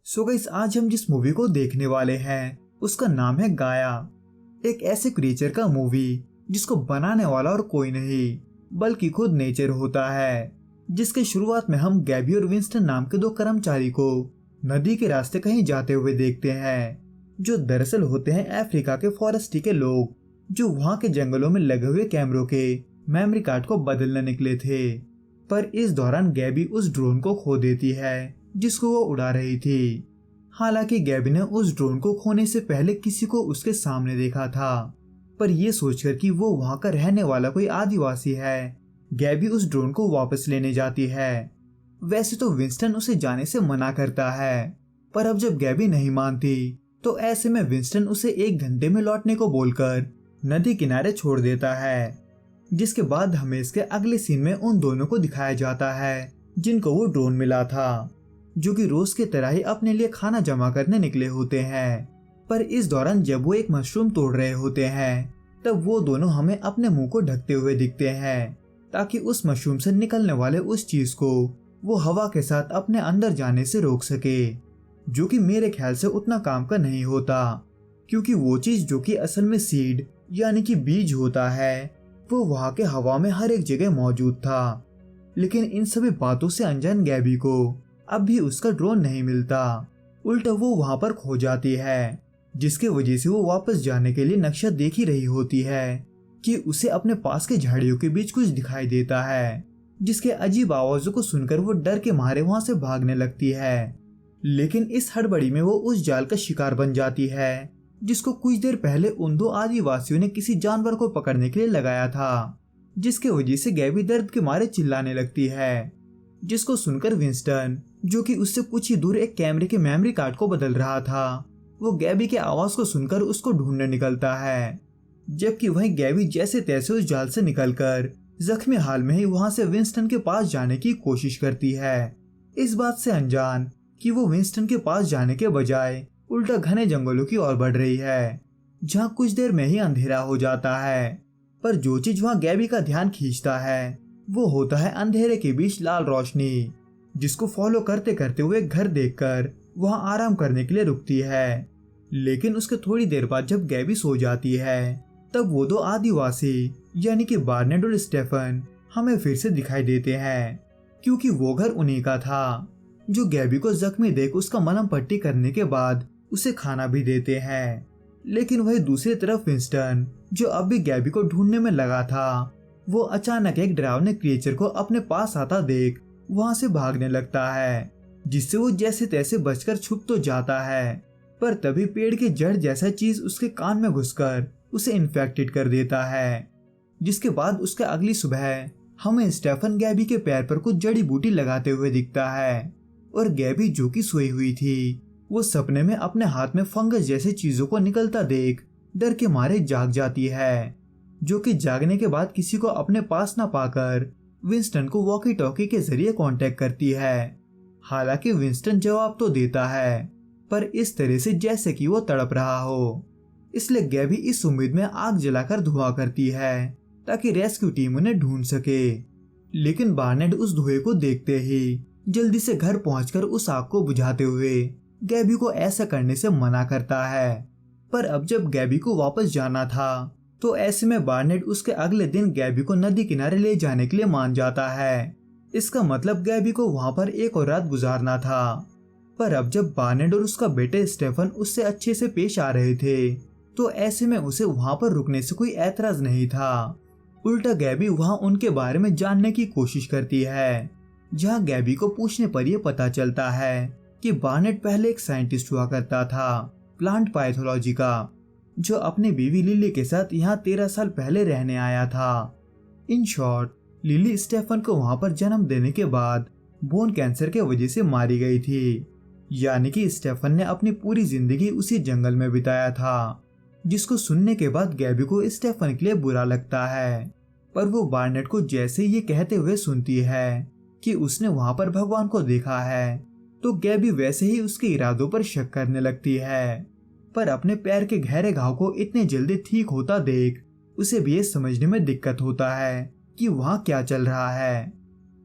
So guys, आज हम जिस मूवी को देखने वाले हैं उसका नाम है गाया। एक ऐसे क्रिएचर का मूवी जिसको बनाने वाला और कोई नहीं बल्कि खुद नेचर होता है, जिसके शुरुआत में हम गैबी और विंस्टन नाम के दो कर्मचारी को नदी के रास्ते कहीं जाते हुए देखते हैं, जो दरअसल होते हैं अफ्रीका के फॉरेस्टी के लोग, जो वहाँ के जंगलों में लगे हुए कैमरों के मेमोरी कार्ड को बदलने निकले थे। पर इस दौरान गैबी उस ड्रोन को खो देती है जिसको वो उड़ा रही थी। हालांकि गैबी ने उस ड्रोन को खोने से पहले किसी को उसके सामने देखा था, पर यह सोचकर कि वो वहां का रहने वाला कोई आदिवासी है, गैबी उस ड्रोन को वापस लेने जाती है। वैसे तो विंस्टन उसे जाने से मना करता है, पर अब जब गैबी नहीं मानती तो ऐसे में विंस्टन उसे 1 घंटे में लौटने को बोलकर नदी किनारे छोड़ देता है। जिसके बाद हमें इसके अगले सीन में उन दोनों को दिखाया जाता है जिनको वो ड्रोन मिला था, जो कि रोज की तरह ही अपने लिए खाना जमा करने निकले होते हैं। पर इस दौरान जब वो एक मशरूम तोड़ रहे होते हैं तब वो दोनों हमें अपने मुंह को ढकते हुए दिखते हैं, ताकि उस मशरूम से निकलने वाले उस चीज को वो हवा के साथ अपने अंदर जाने से रोक सके, जो कि मेरे ख्याल से उतना काम का नहीं होता, क्योंकि वो चीज जो कि असल में सीड यानी कि बीज होता है वो वहां के हवा में हर एक जगह मौजूद था। लेकिन इन सभी बातों से अनजान गैबी को अब भी उसका ड्रोन नहीं मिलता, उल्टा वो वहां पर खो जाती है, जिसके वजह से वो वापस जाने के लिए नक्शा देख ही रही होती है कि उसे अपने पास के झाड़ियों के बीच कुछ दिखाई देता है, जिसके अजीब आवाजों को सुनकर वो डर के मारे वहां से भागने लगती है। लेकिन इस हड़बड़ी में वो उस जाल का शिकार बन जाती है जिसको कुछ देर पहले उन दो आदिवासियों ने किसी जानवर को पकड़ने के लिए लगाया था, जिसके वजह से गैबी दर्द के मारे चिल्लाने लगती है, जिसको सुनकर विंस्टन, जो कि उससे कुछ ही दूर एक कैमरे के मेमोरी कार्ड को बदल रहा था, वो गैबी के आवाज को सुनकर उसको ढूंढने निकलता है। जबकि वहीं गैबी जैसे तैसे उस जाल से निकलकर जख्मी हाल में ही वहां से विंस्टन के पास जाने की कोशिश करती है, इस बात से अनजान कि वो विंस्टन के पास जाने के बजाय उल्टा घने जंगलों की ओर बढ़ रही है, जहाँ कुछ देर में ही अंधेरा हो जाता है। पर जो चीज वहाँ गैबी का ध्यान खींचता है वो होता है अंधेरे के बीच लाल रोशनी, जिसको फॉलो करते करते हुए एक घर देखकर वहाँ आराम करने के लिए रुकती है। लेकिन उसके थोड़ी देर बाद जब गैबी सो जाती है तब वो दो आदिवासी यानी कि बार्नेट और स्टेफन हमें फिर से दिखाई देते हैं, क्योंकि वो घर उन्हीं का था, जो गैबी को जख्मी देख उसका मलहम पट्टी करने के बाद उसे खाना भी देते हैं। लेकिन वही दूसरी तरफ विंस्टन, जो अब भी गैबी को ढूंढने में लगा था, वो अचानक एक डरावने क्रिएचर को अपने पास आता देख वहां से भागने लगता है, जिससे वो जैसे तैसे बचकर छुप तो जाता है, पर तभी पेड़ के जड़ जैसा चीज उसके कान में घुसकर उसे इन्फेक्टेड कर देता है। जिसके बाद उसके अगली सुबह हमें स्टेफन गैबी के पैर पर कुछ जड़ी बूटी लगाते हुए दिखता है, और गैबी जो कि सोई हुई थी वो सपने में अपने हाथ में फंगस जैसी चीजों को निकलता देख डर के मारे जाग जाती है, जो कि जागने के बाद किसी को अपने पास न पाकर विंस्टन को वॉकी टॉकी के जरिए कांटेक्ट करती है। हालांकि विंस्टन जवाब तो देता है, पर इस तरह से जैसे कि वो तड़प रहा हो, इसलिए गैबी इस उम्मीद में आग जलाकर धुआं करती है ताकि रेस्क्यू टीम उन्हें ढूंढ सके। लेकिन बार्नेट उस धुएं को देखते ही जल्दी से घर पहुंचकर उस आग को बुझाते हुए गैबी को ऐसा करने से मना करता है। पर अब जब गैबी को वापस जाना था तो ऐसे में बार्नेट उसके अगले दिन गैबी को नदी किनारे ले जाने के लिए मान जाता है। इसका मतलब गैबी को वहां पर एक और रात गुजारना था। पर अब जब बार्नेट और उसका बेटे स्टेफन उससे अच्छे से पेश आ रहे थे तो ऐसे में उसे वहां पर रुकने से कोई ऐतराज नहीं था। उल्टा गैबी वहां उनके बारे में जानने की कोशिश करती है, जहां गैबी को पूछने पर यह पता चलता है कि बार्नेट पहले एक साइंटिस्ट हुआ करता था, प्लांट पैथोलॉजी का, जो अपनी बीवी लिली के साथ यहाँ 13 साल पहले रहने आया था। इन शॉर्ट, लिली स्टेफन को वहां पर जन्म देने के बाद बोन कैंसर के वजह से मारी गई थी, यानी कि स्टेफन ने अपनी पूरी जिंदगी उसी जंगल में बिताया था। जिसको सुनने के बाद गैबी को स्टेफन के लिए बुरा लगता है, पर वो बार्नेट को जैसे ये कहते हुए सुनती है कि उसने वहां पर भगवान को देखा है, तो गैबी वैसे ही उसके इरादों पर शक करने लगती है। पर अपने पैर के गहरे घाव को इतने जल्दी ठीक होता देख उसे भी ये समझने में दिक्कत होता है कि वहां क्या चल रहा है।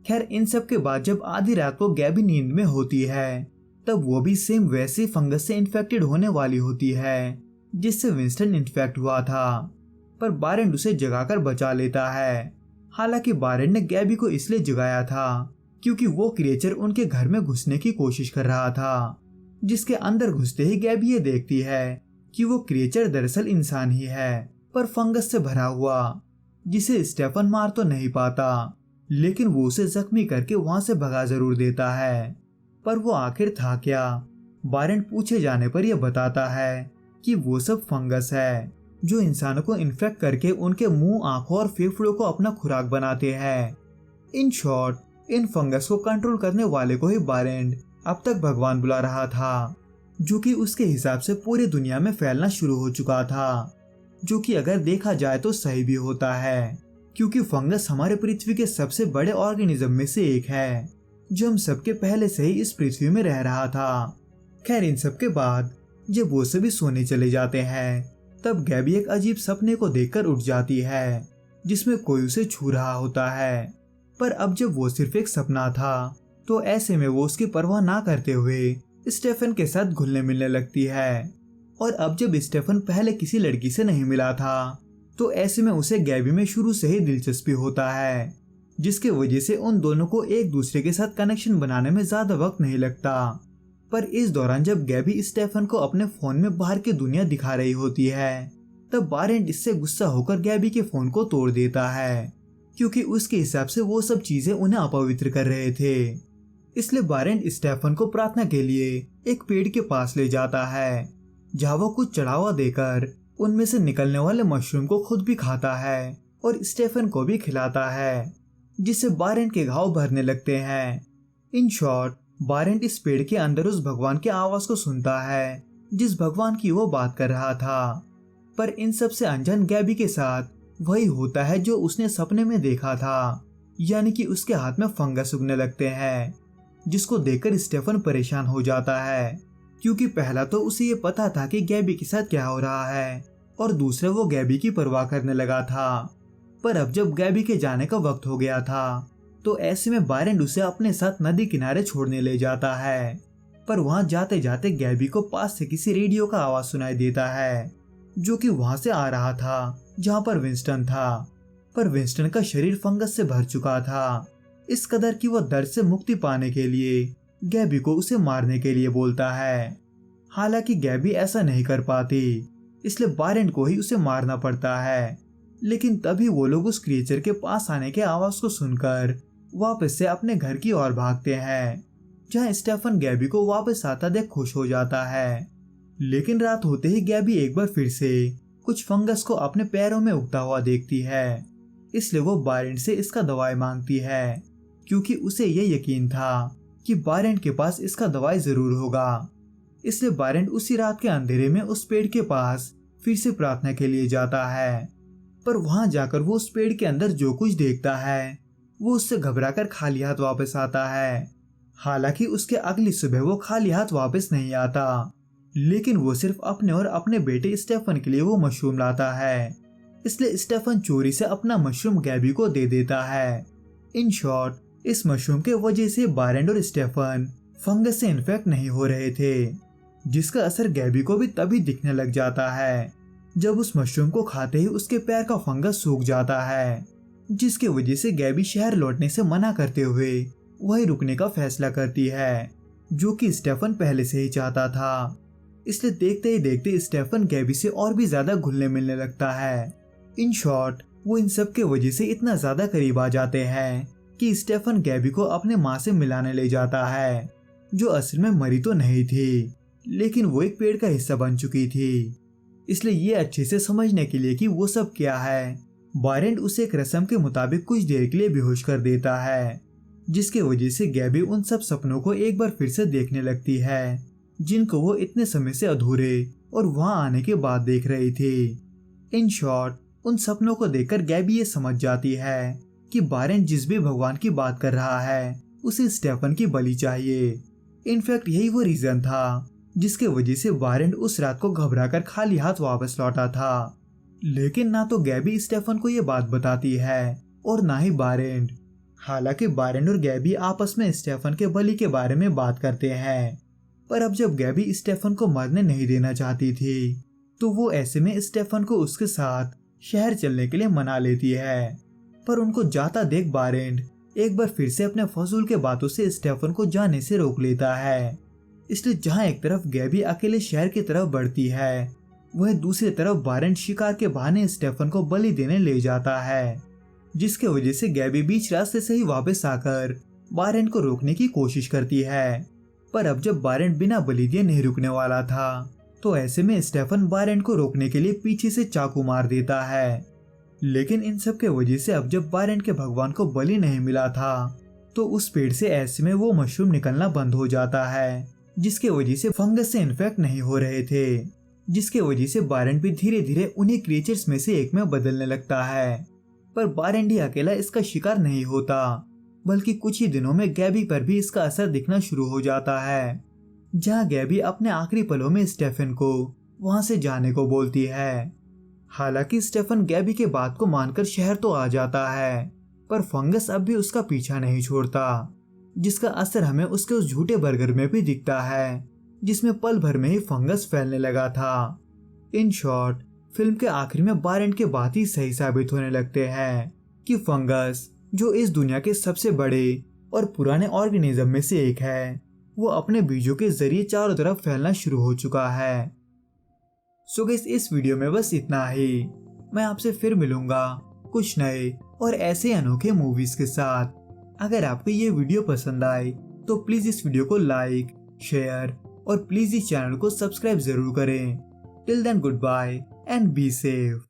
खैर, इन सब के बाद जब आधी रात को गैबी नींद में होती है तब वो भी सेम वैसे फंगस से इन्फेक्टेड होने वाली होती है जिससे विंस्टन इन्फेक्ट हुआ था, पर बारेंट उसे जगाकर बचा लेता है। हालांकि बारेंट ने गैबी को इसलिए जगाया था क्योंकि वो क्रिएचर उनके घर में घुसने की कोशिश कर रहा था, जिसके अंदर घुसते ही गैबी ये देखती है कि वो क्रिएचर दरअसल इंसान ही है पर फंगस से भरा हुआ, जिसे स्टेफन मार तो नहीं पाता, लेकिन वो उसे जख्मी करके वहां से भगा जरूर देता है। पर वो आखिर था क्या? बारेंट पूछे जाने पर यह बताता है कि वो सब फंगस है जो इंसानों को इन्फेक्ट करके उनके मुंह, आंखों और फेफड़ों को अपना खुराक बनाते हैं। इन शॉर्ट, इन फंगस को कंट्रोल करने वाले को ही बारेंट अब तक भगवान बुला रहा था, जो कि उसके हिसाब से पूरी दुनिया में फैलना शुरू हो चुका था, जो कि अगर देखा जाए तो सही भी होता है, क्योंकि फंगस हमारे पृथ्वी के सबसे बड़े ऑर्गेनिज्म में से एक है जो हम सबके पहले से ही इस पृथ्वी में रह रहा था। खैर, इन सब के बाद जब वो सभी सोने चले जाते हैं तब गैबी एक अजीब सपने को देखकर उठ जाती है जिसमें कोई उसे छू रहा होता है, पर अब जब वो सिर्फ एक सपना था तो ऐसे में वो उसकी परवाह ना करते हुए स्टेफन के साथ घुलने मिलने लगती है। और अब जब स्टेफन पहले किसी लड़की से नहीं मिला था तो ऐसे में उसे गैबी में शुरू से ही दिलचस्पी होता है, जिसके वजह से उन दोनों को एक दूसरे के साथ कनेक्शन बनाने में ज्यादा वक्त नहीं लगता। पर इस दौरान जब गैबी स्टेफन को अपने फोन में बाहर की दुनिया दिखा रही होती है तब बारेंट इससे गुस्सा होकर गैबी के फोन को तोड़ देता है, क्योंकि उसके हिसाब से वो सब चीजें उन्हें अपवित्र कर रहे थे। इसलिए बारेंट स्टेफन को प्रार्थना के लिए एक पेड़ के पास ले जाता है जहाँ वो कुछ चढ़ावा देकर उनमें से निकलने वाले मशरूम को खुद भी खाता है और स्टेफन को भी खिलाता है, जिससे बारेंट के घाव भरने लगते हैं। इन शॉर्ट, बारेंट इस पेड़ के अंदर उस भगवान की आवाज को सुनता है जिस भगवान की वो बात कर रहा था। पर इन सब से अनजान गैबी के साथ वही होता है जो उसने सपने में देखा था, यानी कि उसके हाथ में फंगस उगने लगते हैं, जिसको देखकर स्टेफन परेशान हो जाता है, क्योंकि पहला तो उसे ये पता था कि गैबी के साथ क्या हो रहा है और दूसरा वो गैबी की परवाह करने लगा था। पर अब जब गैबी के जाने का वक्त हो गया था तो ऐसे में बारेंट उसे अपने साथ नदी किनारे छोड़ने ले जाता है। पर वहां जाते जाते गैबी को पास से किसी रेडियो का आवाज सुनाई देता है जो कि वहां से आ रहा था जहां पर विंस्टन था। पर विंस्टन का शरीर फंगस से भर चुका था, इस कदर कि वह दर्द से मुक्ति पाने के लिए गैबी को उसे मारने के लिए बोलता है। हालांकि गैबी ऐसा नहीं कर पाती, इसलिए बारेंट को ही उसे मारना पड़ता है। लेकिन तभी वो लोग उस क्रिएचर के पास आने के आवाज को सुनकर वापस से अपने घर की ओर भागते हैं, जहां स्टेफन गैबी को वापस आता देख खुश हो जाता है। लेकिन रात होते ही गैबी एक बार फिर से कुछ फंगस को अपने पैरों में उगता हुआ देखती है, इसलिए वो बारेंट से इसका दवाई मांगती है, क्योंकि उसे ये यकीन था कि बारेंट के पास इसका दवाई जरूर होगा। इसलिए बारेंट उसी रात के अंधेरे में उस पेड़ के पास फिर से प्रार्थना के लिए जाता है। पर वहां जाकर वो उस पेड़ के अंदर जो कुछ देखता है वो उससे घबराकर खाली हाथ वापस आता है। हालांकि उसके अगली सुबह वो खाली हाथ वापस नहीं आता, लेकिन वो सिर्फ अपने और अपने बेटे स्टेफन के लिए वो मशरूम लाता है। इसलिए स्टेफन चोरी से अपना मशरूम गैबी को दे देता है। इन शॉर्ट, इस मशरूम के वजह से बारेंट और स्टेफन फंगस से इन्फेक्ट नहीं हो रहे थे, जिसका असर गैबी को भी तभी दिखने लग जाता है जब उस मशरूम को खाते ही उसके पैर का फंगस सूख जाता है, जिसकी वजह से गैबी शहर लौटने से मना करते हुए वहीं रुकने का फैसला करती है, जो कि स्टेफन पहले से ही चाहता था। इसलिए देखते ही देखते स्टेफन गैबी से और भी ज्यादा घुलने मिलने लगता है। इन शॉर्ट, वो इन सब के वजह से इतना ज्यादा करीब आ जाते हैं कि स्टेफन गैबी को अपने माँ से मिलाने ले जाता है, जो असल में मरी तो नहीं थी, लेकिन वो एक पेड़ का हिस्सा बन चुकी थी। इसलिए ये अच्छे से समझने के लिए कि वो सब क्या है, बारेंट उसे एक रस्म के मुताबिक कुछ देर के लिए बेहोश कर देता है, जिसके वजह से गैबी उन सब सपनों को एक बार फिर से देखने लगती है जिनको वो इतने समय से अधूरे और वहां आने के बाद देख रही थी। इन शॉर्ट, उन सपनों को देखकर गैबी ये समझ जाती है कि बारेंट जिस भी भगवान की बात कर रहा है उसे स्टेफन की बलि चाहिए। इनफैक्ट यही वो रीजन था जिसके वजह से बारेंट उस रात को घबराकर खाली हाथ वापस लौटा था। लेकिन ना तो गैबी स्टेफन को ये बात बताती है और ना ही बारेंट। हालांकि बारेंट और गैबी आपस में स्टेफन के बलि के बारे में बात करते हैं, पर अब जब गैबी स्टेफन को मरने नहीं देना चाहती थी तो वो ऐसे में स्टेफन को उसके साथ शहर चलने के लिए मना लेती है। पर उनको जाता देख बारेंट एक बार फिर से अपने फजूल के बातों से स्टेफन को जाने से रोक लेता है। इसलिए जहां एक तरफ गैबी अकेले शहर की तरफ बढ़ती है, वह दूसरी तरफ बारेंट शिकार के बहाने स्टेफन को बलि देने ले जाता है, जिसके वजह से गैबी बीच रास्ते से ही वापस आकर बारेंट को रोकने की कोशिश करती है। पर अब जब बारेंट बिना बलि दिए नहीं रुकने वाला था तो ऐसे में स्टेफन बारेंट को रोकने के लिए पीछे से चाकू मार देता है। लेकिन इन सब के वजह से अब जब बारेंट के भगवान को बलि नहीं मिला था तो उस पेड़ से ऐसे में वो मशरूम निकलना बंद हो जाता है, जिसके वजह से फंगस से इन्फेक्ट नहीं हो रहे थे, जिसके वजह से बारेंट भी धीरे धीरे उन्हीं क्रिएचर्स में से एक में बदलने लगता है। पर बारेंट ही अकेला इसका शिकार नहीं होता, बल्कि कुछ ही दिनों में गैबी पर भी इसका असर दिखना शुरू हो जाता है, जहां गैबी अपने आखिरी पलों में स्टेफन को वहां से जाने को बोलती है। हालांकि स्टेफन गैबी के बात को मानकर शहर तो आ जाता है, पर फंगस अब भी उसका पीछा नहीं छोड़ता, जिसका असर हमें उसके उस झूठे बर्गर में भी दिखता है, जिसमें पल भर में ही फंगस फैलने लगा था। इन शॉर्ट, फिल्म के आखिर में बारेंट के बात ही सही साबित होने लगते हैं कि फंगस, जो इस दुनिया के सबसे बड़े और पुराने ऑर्गेनिज्म में से एक है, वो अपने बीजों के जरिए चारों तरफ फैलना शुरू हो चुका है। सो गाइस, इस वीडियो में बस इतना ही। मैं आपसे फिर मिलूंगा कुछ नए और ऐसे अनोखे मूवीज के साथ। अगर आपको ये वीडियो पसंद आए तो प्लीज इस वीडियो को लाइक, शेयर और प्लीज इस चैनल को सब्सक्राइब जरूर करें। Till then, goodbye and be safe.